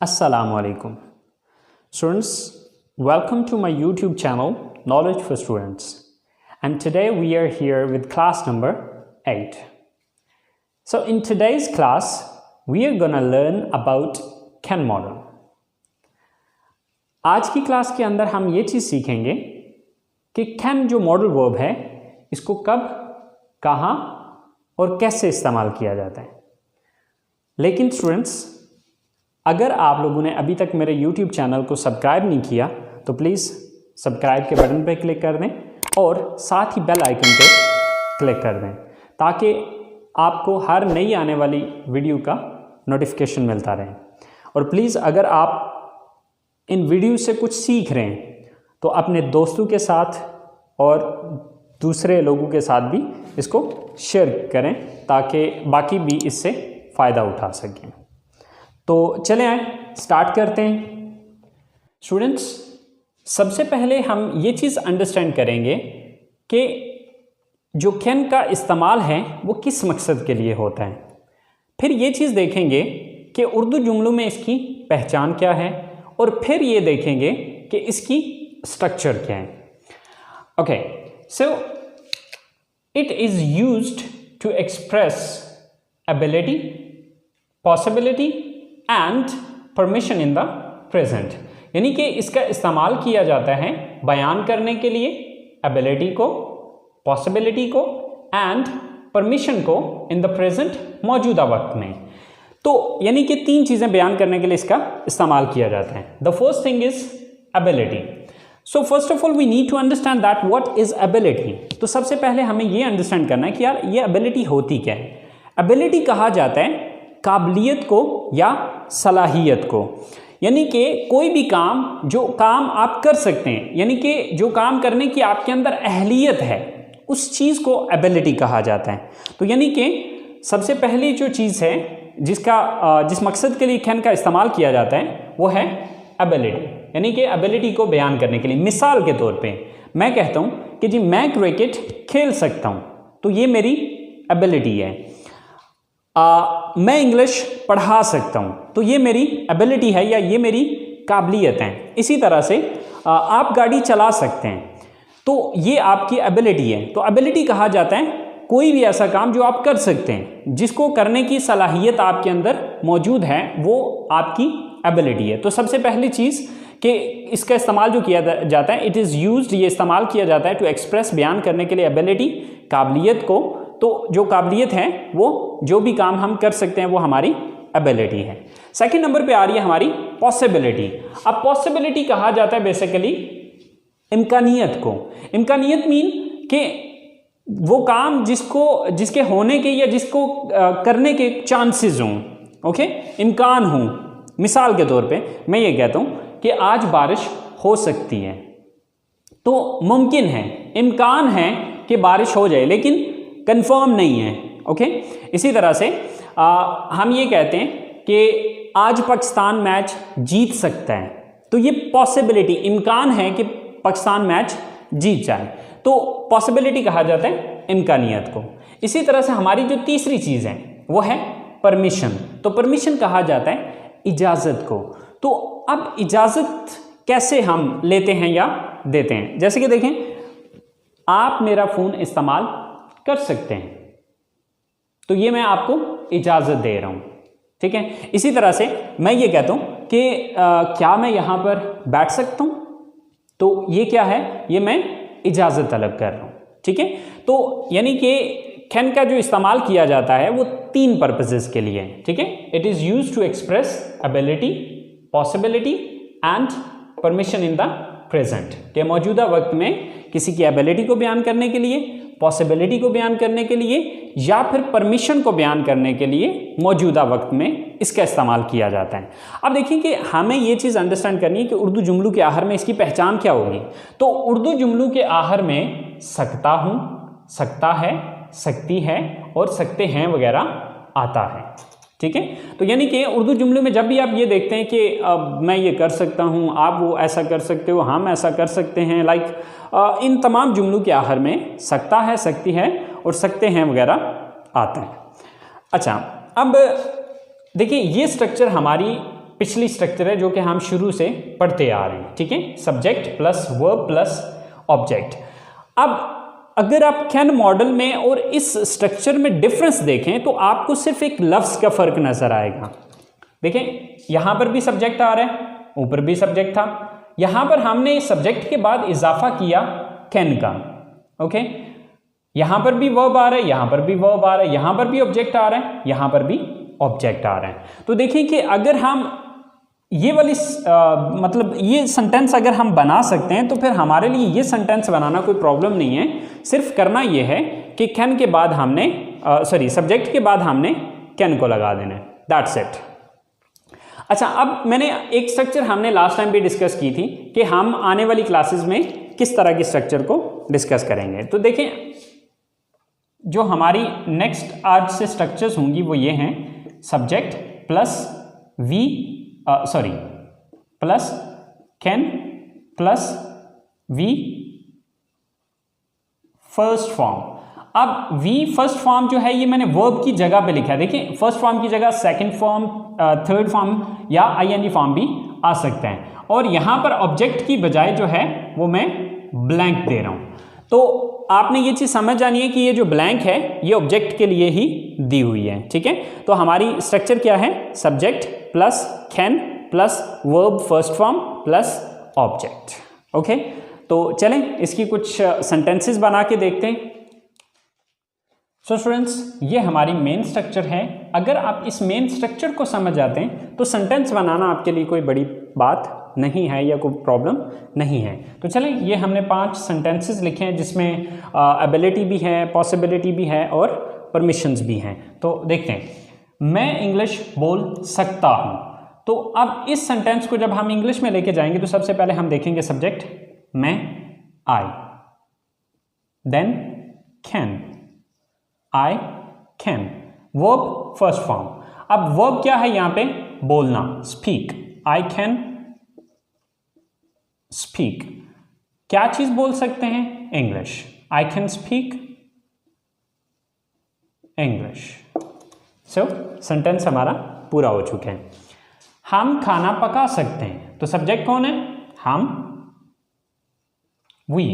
Assalamu alaikum. Students, welcome to my YouTube channel Knowledge for Students, and today we are here with class number 8. So in today's class we are gonna learn about Ken model. आज की class के अंदर हम ये चीज़ सीखेंगे कि can जो modal verb है इसको कब, कहाँ और कैसे इस्तेमाल किया जाता है। लेकिन स्टूडेंट्स, अगर आप लोगों ने अभी तक मेरे YouTube चैनल को सब्सक्राइब नहीं किया तो प्लीज़ सब्सक्राइब के बटन पर क्लिक कर दें और साथ ही बेल आइकन पे क्लिक कर दें ताकि आपको हर नई आने वाली वीडियो का नोटिफिकेशन मिलता रहे। और प्लीज़ अगर आप इन वीडियो से कुछ सीख रहे हैं तो अपने दोस्तों के साथ और दूसरे लोगों के साथ भी इसको शेयर करें ताकि बाकी भी इससे फ़ायदा उठा सकें। तो चलें आए स्टार्ट करते हैं। स्टूडेंट्स, सबसे पहले हम ये चीज़ अंडरस्टैंड करेंगे कि जो कैन का इस्तेमाल है वो किस मकसद के लिए होता है। फिर ये चीज़ देखेंगे कि उर्दू जुमलों में इसकी पहचान क्या है और फिर ये देखेंगे कि इसकी स्ट्रक्चर क्या है। Okay, so it is used to express ability, possibility and permission in the present, यानी कि इसका इस्तेमाल किया जाता है बयान करने के लिए एबिलिटी को, पॉसिबिलिटी को एंड परमिशन को इन द प्रेजेंट, मौजूदा वक्त में। तो यानी कि तीन चीज़ें बयान करने के लिए इसका इस्तेमाल किया जाता है। The first thing is ability. So first of all we need to understand that what is ability. तो सबसे पहले हमें ये अंडरस्टैंड करना है कि यार ये एबिलिटी होती क्या है। एबिलिटी कहा जाता है काबिलियत को या सलाहियत को, यानी कि कोई भी काम जो काम आप कर सकते हैं, यानी कि जो काम करने की आपके अंदर अहलियत है उस चीज़ को एबिलिटी कहा जाता है। तो यानी कि सबसे पहली जो चीज़ है जिस मकसद के लिए कैन का इस्तेमाल किया जाता है वो है एबिलिटी, यानी कि एबिलिटी को बयान करने के लिए। मिसाल के तौर पे मैं कहता हूँ कि जी मैं क्रिकेट खेल सकता हूँ, तो ये मेरी एबिलिटी है। मैं इंग्लिश पढ़ा सकता हूँ, तो ये मेरी एबिलिटी है या ये मेरी काबिलियत है। इसी तरह से आप गाड़ी चला सकते हैं, तो ये आपकी एबिलिटी है। तो एबिलिटी कहा जाता है कोई भी ऐसा काम जो आप कर सकते हैं, जिसको करने की सलाहियत आपके अंदर मौजूद है, वो आपकी एबिलिटी है। तो सबसे पहली चीज़ कि इसका इस्तेमाल जो किया जाता है, इट इज़ यूज्ड, ये इस्तेमाल किया जाता है टू एक्सप्रेस, बयान करने के लिए एबिलिटी, काबिलियत को। तो जो काबिलियत है वो जो भी काम हम कर सकते हैं वो हमारी एबिलिटी है। सेकंड नंबर पे आ रही है हमारी पॉसिबिलिटी। अब पॉसिबिलिटी कहा जाता है बेसिकली इम्कानियत को। इम्कानियत मीन कि वो काम जिसके होने के या जिसको करने के चांसेस हों, ओके, इम्कान हों। मिसाल के तौर पे मैं ये कहता हूँ कि आज बारिश हो सकती है, तो मुमकिन है, इम्कान है कि बारिश हो जाए, लेकिन कंफर्म नहीं है। ओके, इसी तरह से हम ये कहते हैं कि आज पाकिस्तान मैच जीत सकता है, तो ये पॉसिबिलिटी, इम्कान है कि पाकिस्तान मैच जीत जाए, तो पॉसिबिलिटी कहा जाता है इम्कानियत को। इसी तरह से हमारी जो तीसरी चीज़ है वो है परमिशन। तो परमिशन कहा जाता है इजाज़त को। तो अब इजाज़त कैसे हम लेते हैं या देते हैं, जैसे कि देखें, आप मेरा फ़ोन इस्तेमाल कर सकते हैं, तो ये मैं आपको इजाज़त दे रहा हूँ, ठीक है। इसी तरह से मैं ये कहता हूँ कि क्या मैं यहाँ पर बैठ सकता हूँ, तो ये क्या है, ये मैं इजाज़त तलब कर रहा हूँ, ठीक है। तो यानी कि कैन का जो इस्तेमाल किया जाता है वो तीन पर्पसेस के लिए है, ठीक है। It is used to express ability, possibility and permission in the present, के मौजूदा वक्त में किसी की एबिलिटी को बयान करने के लिए, पॉसिबिलिटी को बयान करने के लिए या फिर परमिशन को बयान करने के लिए मौजूदा वक्त में इसका इस्तेमाल किया जाता है। अब देखिए कि हमें ये चीज़ अंडरस्टैंड करनी है कि उर्दू जुमलों के आखिर में इसकी पहचान क्या होगी। तो उर्दू जुमलों के आखिर में सकता हूँ, सकता है, सकती है और सकते हैं वगैरह आता है, ठीक है। तो यानी कि उर्दू जुमलों में जब भी आप ये देखते हैं कि मैं ये कर सकता हूँ, आप वो ऐसा कर सकते हो, हम ऐसा कर सकते हैं, लाइक इन तमाम जुमलों के आखिर में सकता है, सकती है और सकते हैं वगैरह आता है। अच्छा, अब देखिए ये स्ट्रक्चर हमारी पिछली स्ट्रक्चर है जो कि हम शुरू से पढ़ते आ रहे हैं, ठीक है, subject plus verb plus object. अब अगर आप कैन मॉडल में और इस स्ट्रक्चर में डिफरेंस देखें तो आपको सिर्फ एक लफ्ज़ का फ़र्क नज़र आएगा। देखें यहाँ पर भी सब्जेक्ट आ रहा है, ऊपर भी सब्जेक्ट था, यहाँ पर हमने सब्जेक्ट के बाद इजाफा किया कैन का, ओके। यहाँ पर भी वर्ब आ रहा है, यहाँ पर भी वर्ब आ रहा है, यहाँ पर भी ऑब्जेक्ट आ रहा है, यहाँ पर भी ऑब्जेक्ट आ रहा है। तो देखिए कि अगर हम ये वाली मतलब ये सेंटेंस अगर हम बना सकते हैं तो फिर हमारे लिए ये सेंटेंस बनाना कोई प्रॉब्लम नहीं है। सिर्फ करना ये है कि कैन के बाद हमने सब्जेक्ट के बाद हमने कैन को लगा देना है, दैट्स इट। अच्छा, अब मैंने एक स्ट्रक्चर हमने लास्ट टाइम भी डिस्कस की थी कि हम आने वाली क्लासेस में किस तरह की स्ट्रक्चर को डिस्कस करेंगे। तो देखें, जो हमारी नेक्स्ट आज से स्ट्रक्चर्स होंगी वो ये हैं, subject plus plus can plus V first form. अब वी फर्स्ट फॉर्म जो है ये मैंने वर्ब की जगह पे लिखा है। देखिए, फर्स्ट फॉर्म की जगह सेकंड फॉर्म, थर्ड फॉर्म या आईएनजी फॉर्म भी आ सकते हैं, और यहां पर ऑब्जेक्ट की बजाय जो है वो मैं ब्लैंक दे रहा हूं। तो आपने ये चीज़ समझ जानी है कि ये जो ब्लैंक है ये ऑब्जेक्ट के लिए ही दी हुई है, ठीक है। तो हमारी स्ट्रक्चर क्या है, subject plus can plus verb first form plus object, okay. तो चलें इसकी कुछ सेंटेंसेस बना के देखते हैं। सो स्टूडेंट्स, ये हमारी मेन स्ट्रक्चर है। अगर आप इस मेन स्ट्रक्चर को समझ जाते हैं तो सेंटेंस बनाना आपके लिए कोई बड़ी बात नहीं है या कोई प्रॉब्लम नहीं है। तो चलें, ये हमने 5 सेंटेंसेस लिखे हैं जिसमें एबिलिटी भी है, पॉसिबिलिटी भी है और परमिशंस भी हैं। तो देखते हैं, मैं इंग्लिश बोल सकता हूँ। तो अब इस सेंटेंस को जब हम इंग्लिश में लेके जाएंगे तो सबसे पहले हम देखेंगे सब्जेक्ट मैं, I, then can, I can, verb first form. अब वर्ब क्या है यहाँ पे, बोलना, स्पीक, आई कैन स्पीक। क्या चीज बोल सकते हैं, English, I can speak English. So sentence हमारा पूरा हो चुका है। हम खाना पका सकते हैं, तो सब्जेक्ट कौन है, हम, we,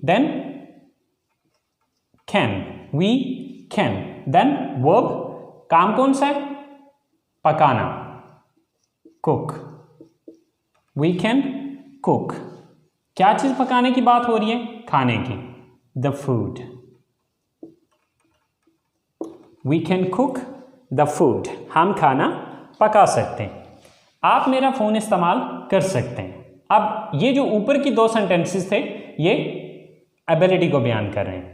then can, we can, then verb, काम कौन सा है, पकाना, कुक, वी कैन कुक। क्या चीज पकाने की बात हो रही है, खाने की, the food, we can cook the food, हम खाना पका सकते हैं। आप मेरा फोन इस्तेमाल कर सकते हैं। अब ये जो ऊपर की 2 सेंटेंसेस थे ये एबिलिटी को बयान कर रहे हैं।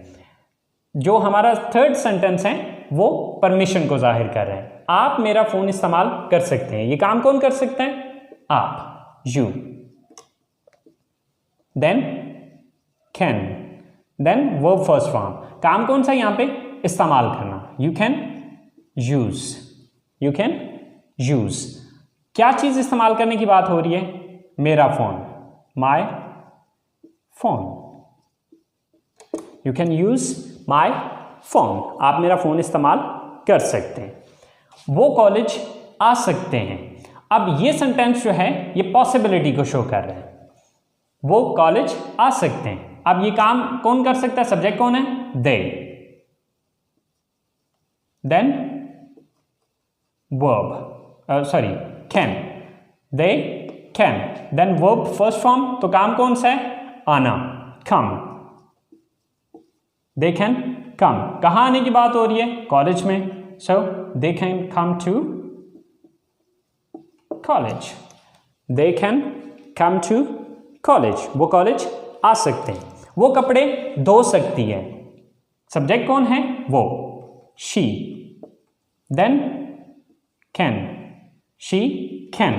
जो हमारा थर्ड सेंटेंस है वो परमिशन को जाहिर कर रहे हैं। आप मेरा फोन इस्तेमाल कर सकते हैं, ये काम कौन कर सकते हैं, आप, you, then can, then verb first form, काम कौन सा यहां पे, इस्तेमाल करना, you can use, you can use. क्या चीज इस्तेमाल करने की बात हो रही है, मेरा phone, my phone, you can use my phone, आप मेरा फोन इस्तेमाल कर सकते हैं। वो कॉलेज आ सकते हैं। अब ये सेंटेंस जो है ये पॉसिबिलिटी को शो कर रहे हैं, वो कॉलेज आ सकते हैं। अब ये काम कौन कर सकता है, सब्जेक्ट कौन है, they, then verb can, they can, then verb first form, तो काम कौन सा है, आना, कम, दे कैन कम। कहाँ आने की बात हो रही है, कॉलेज में, so they can come to college, they can come to college, वो कॉलेज आ सकते हैं। वो कपड़े धो सकती है, सब्जेक्ट कौन है, वो, she, then can, she can,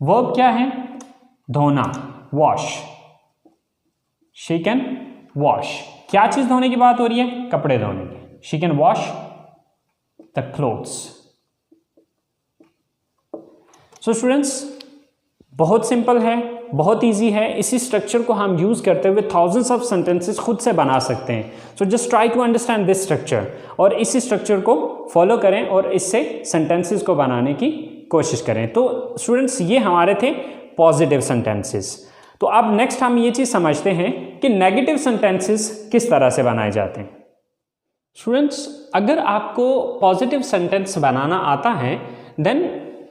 verb क्या है, धोना, वॉश, शी कैन वॉश। क्या चीज धोने की बात हो रही है, कपड़े धोने की, she can wash the clothes. So students, बहुत सिंपल है, बहुत इजी है। इसी स्ट्रक्चर को हम यूज करते हुए थाउजेंड्स ऑफ सेंटेंसेस खुद से बना सकते हैं। So just try to understand this structure और इसी स्ट्रक्चर को फॉलो करें और इससे सेंटेंसेस को बनाने की कोशिश करें। तो स्टूडेंट्स ये हमारे थे पॉजिटिव सेंटेंसेस। तो अब नेक्स्ट हम ये चीज़ समझते हैं कि नेगेटिव सेंटेंसेस किस तरह से बनाए जाते हैं। स्टूडेंट्स अगर आपको पॉजिटिव सेंटेंस बनाना आता है then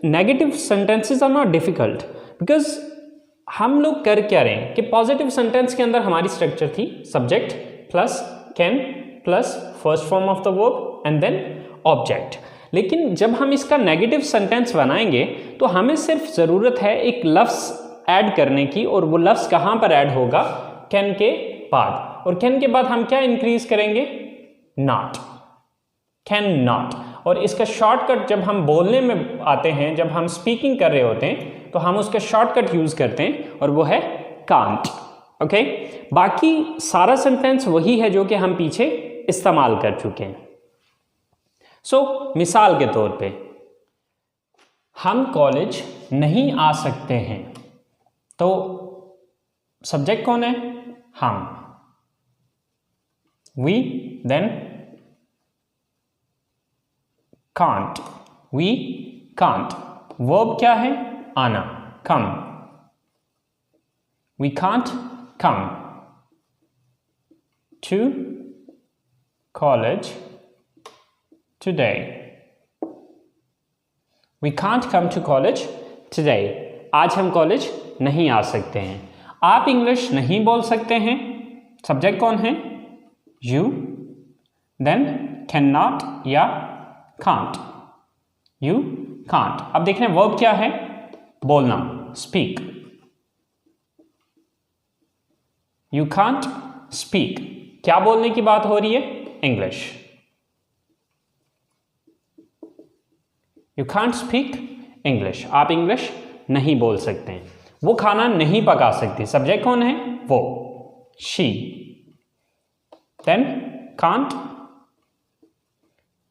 negative sentences are not difficult, because हम लोग कर क्या रहे हैं कि पॉजिटिव सेंटेंस के अंदर हमारी स्ट्रक्चर थी subject plus can plus first form of the verb and then object. लेकिन जब हम इसका नेगेटिव सेंटेंस बनाएंगे तो हमें सिर्फ ज़रूरत है एक लफ्ज़ ऐड करने की, और वो लफ्ज़ कहाँ पर ऐड होगा, कैन के बाद। और कैन के बाद हम क्या इंक्रीज करेंगे, नॉट, कैन नॉट। और इसका शॉर्टकट जब हम बोलने में आते हैं, जब हम स्पीकिंग कर रहे होते हैं तो हम उसका शॉर्टकट यूज़ करते हैं और वो है कांट। ओके, बाकी सारा सेंटेंस वही है जो कि हम पीछे इस्तेमाल कर चुके हैं। सो मिसाल के तौर पे हम कॉलेज नहीं आ सकते हैं, तो सब्जेक्ट कौन है, हम, we, then can't, we can't. Verb क्या है, आना, come, we can't come to college today, we can't come to college today. आज हम कॉलेज नहीं आ सकते हैं। आप इंग्लिश नहीं बोल सकते हैं, सब्जेक्ट कौन है, यू, देन कैन नॉट या कांट, यू कांट। अब देख रहे हैं वर्ब क्या है, बोलना, स्पीक, यू कांट स्पीक। क्या बोलने की बात हो रही है, English, you can't speak English. आप इंग्लिश नहीं बोल सकते हैं। वो खाना नहीं पका सकती, सब्जेक्ट कौन है, वो, she, then can't,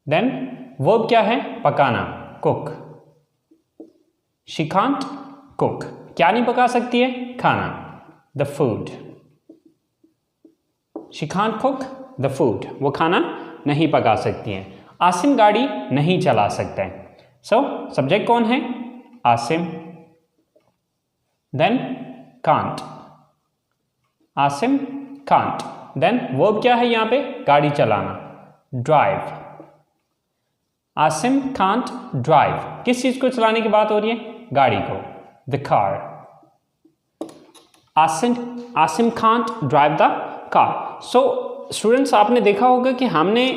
then verb क्या है, पकाना, कुक, शी कांट कुक। क्या नहीं पका सकती है, खाना, the food, she can't cook the food. वो खाना नहीं पका सकती है। आसिम गाड़ी नहीं चला सकता है, सो सब्जेक्ट कौन है, Asim, then can't, Asim can't. Then verb क्या है यहाँ पे, गाड़ी चलाना, ड्राइव, आसिम कांट ड्राइव। किस चीज को चलाने की बात हो रही है, गाड़ी को, the car, Asim can't drive the car. So students आपने देखा होगा कि हमने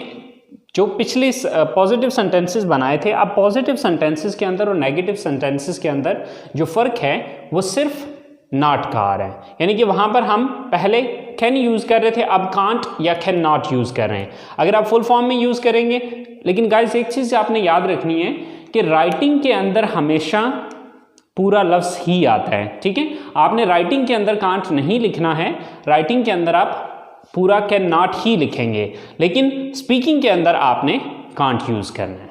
जो पिछले पॉजिटिव सेंटेंसेस बनाए थे, अब पॉजिटिव सेंटेंसेस के अंदर और नेगेटिव सेंटेंसेस के अंदर जो फ़र्क है वो सिर्फ नॉट का आ रहा है। यानी कि वहाँ पर हम पहले कैन यूज़ कर रहे थे, अब कांट या कैन नॉट यूज़ कर रहे हैं। अगर आप फुल फॉर्म में यूज़ करेंगे, लेकिन गाइस एक चीज़ आपने याद रखनी है कि राइटिंग के अंदर हमेशा पूरा लफ्ज़ ही आता है, ठीक है। आपने राइटिंग के अंदर कांट नहीं लिखना है, राइटिंग के अंदर आप पूरा कैन नॉट ही लिखेंगे, लेकिन स्पीकिंग के अंदर आपने कांट यूज़ करना है।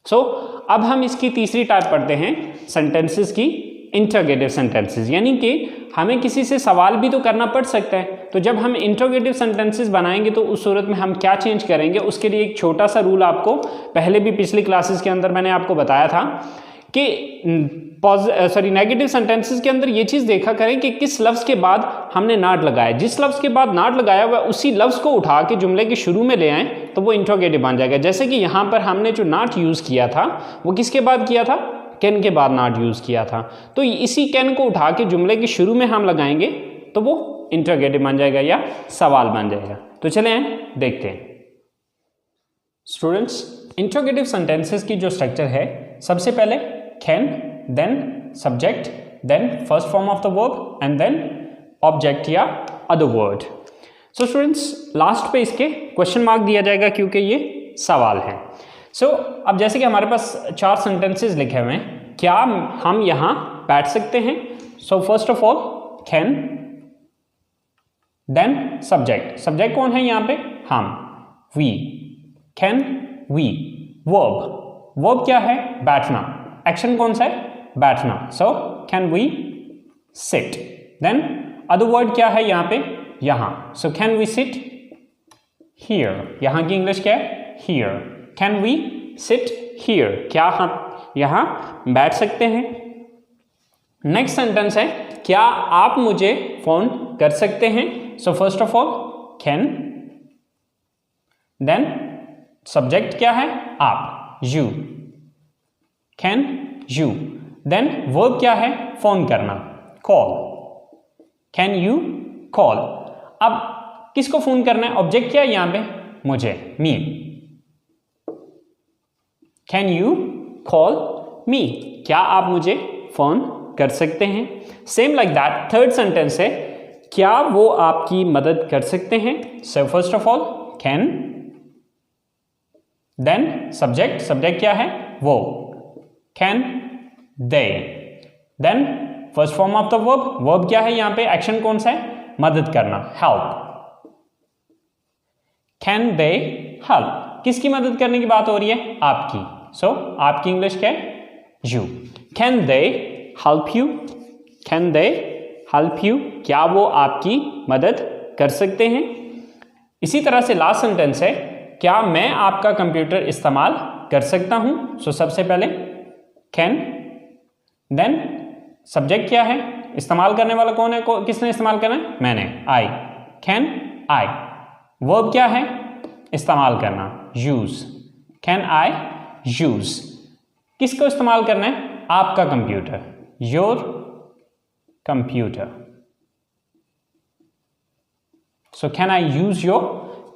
सो अब हम इसकी तीसरी टाइप पढ़ते हैं सेंटेंसेस की, इंटरोगेटिव सेंटेंसेस। यानी कि हमें किसी से सवाल भी तो करना पड़ सकता है, तो जब हम इंटरोगेटिव सेंटेंसेस बनाएंगे तो उस सूरत में हम क्या चेंज करेंगे, उसके लिए एक छोटा सा रूल आपको पहले भी पिछली क्लासेस के अंदर मैंने आपको बताया था कि नेगेटिव सेंटेंसेस के अंदर ये चीज़ देखा करें कि किस लफ्ज़ के बाद हमने नॉट लगाया। जिस लफ्ज़ के बाद नॉट लगाया हुआ उसी लफ्ज़ को उठा के जुमले के शुरू में ले आएँ तो वो इंटरोगेटिव बन जाएगा। जैसे कि यहाँ पर हमने जो नॉट यूज़ किया था वो किसके बाद किया था, कैन के बाद नॉट यूज़ किया था। तो इसी कैन को उठा के जुमले के शुरू में हम लगाएंगे तो वो इंटरोगेटिव बन जाएगा या सवाल बन जाएगा। तो चले देखते हैं स्टूडेंट्स, इंटरोगेटिव सेंटेंसेस की जो स्ट्रक्चर है, सबसे पहले can, then subject, then first form of the verb and then object या other word. So students last पे इसके क्वेश्चन मार्क दिया जाएगा क्योंकि ये सवाल है। सो अब जैसे कि हमारे पास 4 सेंटेंसेस लिखे हुए हैं, क्या हम यहाँ बैठ सकते हैं? So first of all can, then subject, subject कौन है यहाँ पे, हम, we, can we. Verb, verb क्या है, बैठना, एक्शन कौन सा है, बैठना, so can we sit. Then other word क्या है यहाँ पे, यहाँ, so can we sit here. यहाँ की इंग्लिश क्या है, here. Can we sit here, क्या हम यहाँ बैठ सकते हैं। नेक्स्ट सेंटेंस है क्या आप मुझे फोन कर सकते हैं। So first of all can, then subject क्या है आप, you, can you, then verb क्या है फोन करना, कॉल, कैन यू कॉल। अब किसको फोन करना है, ऑब्जेक्ट क्या है यहां पे, मुझे, me, can you call me, क्या आप मुझे फोन कर सकते हैं। Same like that third sentence है क्या वो आपकी मदद कर सकते हैं। So first of all can, then subject, subject क्या है वो, can they, then first form of the verb, verb क्या है यहां पे, एक्शन कौन सा है, मदद करना, हेल्प, कैन दे हेल्प, किसकी मदद करने की बात हो रही है, आपकी। सो आपकी इंग्लिश क्या है, you, can they help you, can they help you, क्या वो आपकी मदद कर सकते हैं। इसी तरह से लास्ट सेंटेंस है क्या मैं आपका कंप्यूटर इस्तेमाल कर सकता हूं। सो सबसे पहले कैन, देन सब्जेक्ट क्या है, इस्तेमाल करने वाला कौन है, किसने इस्तेमाल करना है, मैंने, आई, कैन आई, वर्ब क्या है, इस्तेमाल करना, यूज, कैन आई यूज, किसको इस्तेमाल करना है, आपका computer, your computer. So can I use your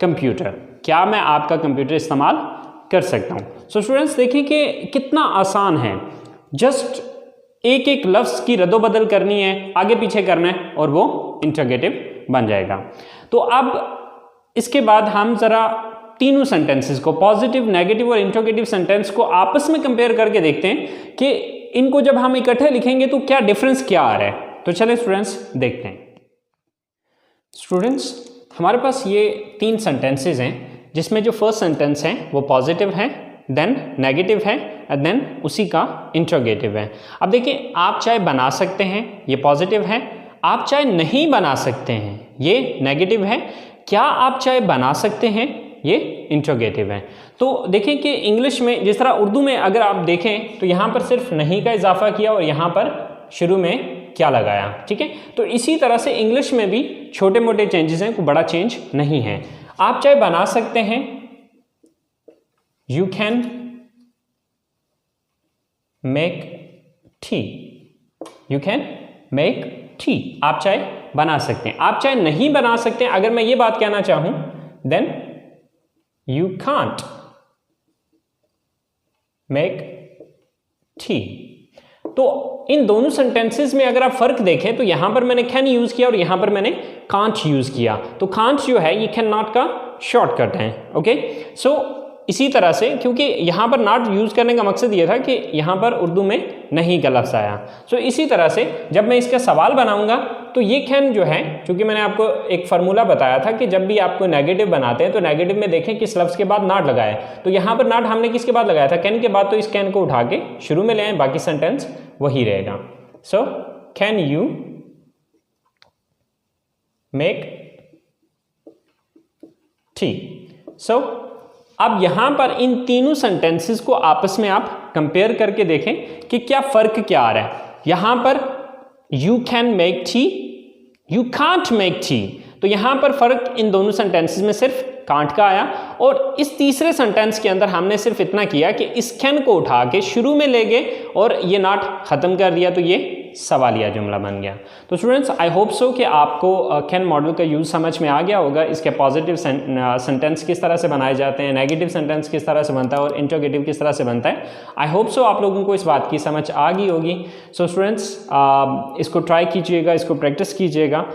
computer, क्या मैं आपका कंप्यूटर इस्तेमाल कर सकता हूं। सो स्टूडेंट्स देखिए कि कितना आसान है, जस्ट एक एक लफ्ज की रद्दोबदल करनी है, आगे पीछे करना है और वो इंटरोगेटिव बन जाएगा। तो अब इसके बाद हम जरा तीनों सेंटेंसेस को, पॉजिटिव, नेगेटिव और इंटरोगेटिव सेंटेंस को आपस में कंपेयर करके देखते हैं कि इनको जब हम इकट्ठे लिखेंगे तो क्या डिफरेंस क्या आ रहा है। तो चलिए स्टूडेंट्स देखते हैं। स्टूडेंट्स हमारे पास ये 3 सेंटेंसेस हैं जिसमें जो फर्स्ट सेंटेंस है वो पॉजिटिव है, देन नेगेटिव है एंड देन उसी का इंटरोगेटिव है। अब देखिए आप चाहे बना सकते हैं, ये पॉजिटिव है, आप चाहे नहीं बना सकते हैं, ये नेगेटिव है, क्या आप चाहे बना सकते हैं, ये इंटरोगेटिव है। तो देखें कि इंग्लिश में जिस तरह उर्दू में अगर आप देखें तो यहाँ पर सिर्फ नहीं का इजाफा किया और यहाँ पर शुरू में क्या लगाया, ठीक है। तो इसी तरह से इंग्लिश में भी छोटे मोटे चेंजेस हैं, कोई बड़ा चेंज नहीं है। आप चाहे बना सकते हैं, you can make tea, you can make tea, आप चाहे बना सकते हैं। आप चाहे नहीं बना सकते हैं, अगर मैं ये बात कहना चाहूं then you can't make tea. तो इन दोनों सेंटेंसेस में अगर आप फर्क देखें तो यहां पर मैंने कैन यूज किया और यहां पर मैंने कांट यूज किया। तो कांट जो है ये कैन नॉट का शॉर्टकट है, ओके। सो इसी तरह से क्योंकि यहाँ पर नॉट यूज़ करने का मकसद ये था कि यहाँ पर उर्दू में नहीं का लफ्ज़ आया। सो इसी तरह से जब मैं इसका सवाल बनाऊंगा तो ये कैन जो है, क्योंकि मैंने आपको एक फार्मूला बताया था कि जब भी आपको नेगेटिव बनाते हैं तो नेगेटिव में देखें किस लफ्ज़ के बाद नॉट लगाए। तो यहाँ पर नॉट हमने किसके बाद लगाया था, कैन के बाद, तो इस कैन को उठा के शुरू में ले आए, बाकी सेंटेंस वही रहेगा। So can you make tea. So अब यहां पर इन तीनों सेंटेंसेस को आपस में आप कंपेयर करके देखें कि क्या फर्क क्या आ रहा है। यहां पर you can make tea, you can't make tea, तो यहां पर फर्क इन दोनों सेंटेंसेस में सिर्फ कांट का आया। और इस तीसरे सेंटेंस के अंदर हमने सिर्फ इतना किया कि इस कैन को उठा के शुरू में ले गए और ये नॉट खत्म कर दिया, तो ये सवालिया जुमला बन गया। तो स्टूडेंट्स आई होप सो कि आपको कैन मॉडल का यूज़ समझ में आ गया होगा। इसके पॉजिटिव सेंटेंस किस तरह से बनाए जाते हैं, नेगेटिव सेंटेंस किस तरह से बनता है और इंटरोगेटिव किस तरह से बनता है। आई होप सो आप लोगों को इस बात की समझ आ गई होगी। सो स्टूडेंट्स इसको ट्राई कीजिएगा, इसको प्रैक्टिस कीजिएगा।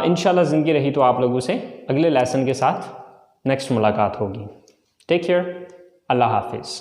इंशाल्लाह ज़िंदगी रही तो आप लोगों से अगले लेसन के साथ नेक्स्ट मुलाकात होगी। टेक केयर, अल्लाह हाफिज़।